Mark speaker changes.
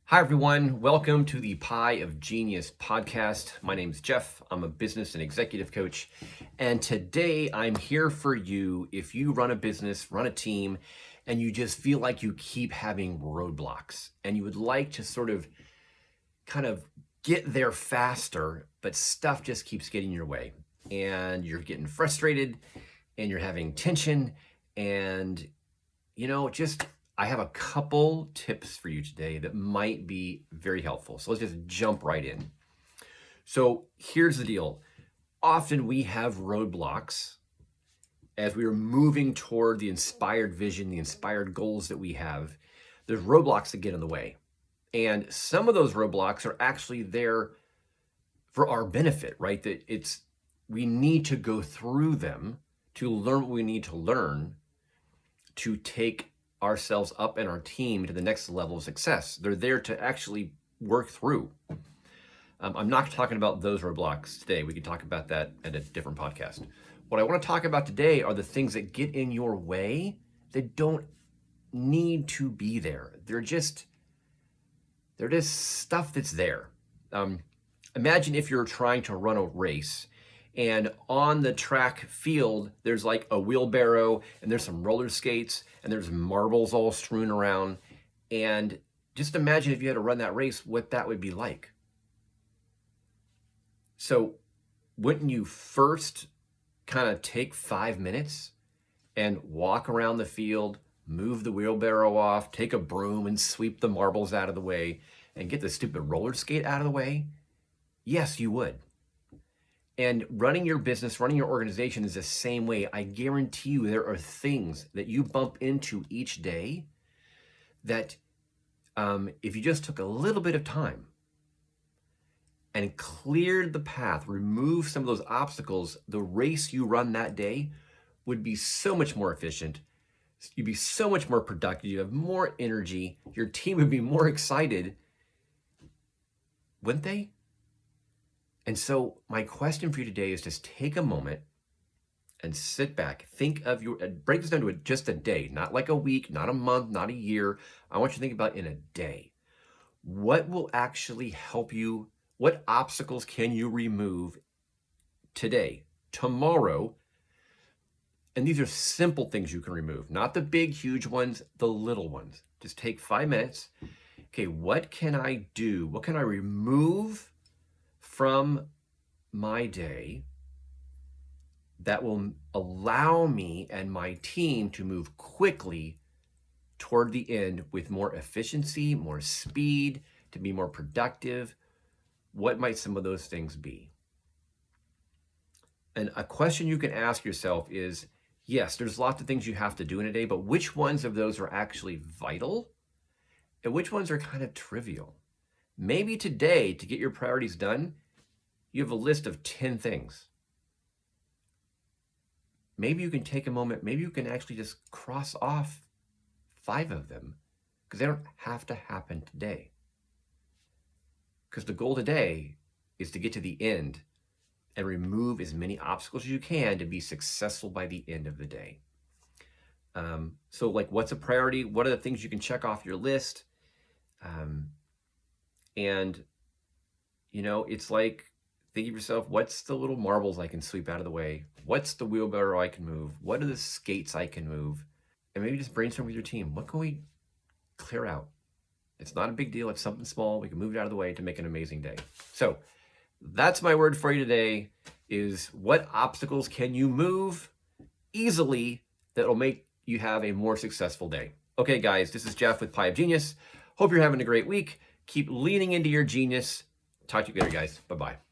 Speaker 1: Hi, everyone. Welcome to the Pie of Genius podcast. My name is Jeff. I'm a business and executive coach. And today I'm here for you if you run a business, run a team, and you just feel like you keep having roadblocks and you would like to sort of kind of get there faster, but stuff just keeps getting in your way and you're getting frustrated and you're having tension and, I have a couple tips for you today that might be very helpful. So let's just jump right in. So here's the deal. Often we have roadblocks as we are moving toward the inspired vision, the inspired goals that we have. There's roadblocks that get in the way. And some of those roadblocks are actually there for our benefit, right? That we need to go through them to learn what we need to learn to take ourselves up and our team to the next level of success. They're there to actually work through. I'm not talking about those roadblocks today. We can talk about that at a different podcast. What I want to talk about today are the things that get in your way that don't need to be there. They're just stuff that's there. Imagine if you're trying to run a race and on the track field, there's like a wheelbarrow and there's some roller skates and there's marbles all strewn around. And just imagine if you had to run that race, what that would be like. So wouldn't you first kind of take 5 minutes and walk around the field, move the wheelbarrow off, take a broom and sweep the marbles out of the way and get the stupid roller skate out of the way? Yes, you would. And running your business, running your organization is the same way. I guarantee you there are things that you bump into each day that if you just took a little bit of time and cleared the path, removed some of those obstacles, the race you run that day would be so much more efficient. You'd be so much more productive. You have more energy. Your team would be more excited, wouldn't they? And so my question for you today is just take a moment and sit back. Think of break this down to just a day, not like a week, not a month, not a year. I want you to think about in a day. What will actually help you? What obstacles can you remove today, tomorrow? And these are simple things you can remove, not the big, huge ones, the little ones. Just take 5 minutes. Okay, what can I do? What can I remove from my day that will allow me and my team to move quickly toward the end with more efficiency, more speed, to be more productive? What might some of those things be? And a question you can ask yourself is, yes, there's lots of things you have to do in a day, but which ones of those are actually vital and which ones are kind of trivial? Maybe today, to get your priorities done, you have a list of 10 things. Maybe you can take a moment, maybe you can actually just cross off 5 of them because they don't have to happen today. Because the goal today is to get to the end and remove as many obstacles as you can to be successful by the end of the day. So like, what's a priority? What are the things you can check off your list? It's like, think of yourself, what's the little marbles I can sweep out of the way? What's the wheelbarrow I can move? What are the skates I can move? And maybe just brainstorm with your team. What can we clear out? It's not a big deal. It's something small. We can move it out of the way to make an amazing day. So that's my word for you today is what obstacles can you move easily that will make you have a more successful day? Okay, guys, this is Jeff with Pie of Genius. Hope you're having a great week. Keep leaning into your genius. Talk to you later, guys. Bye-bye.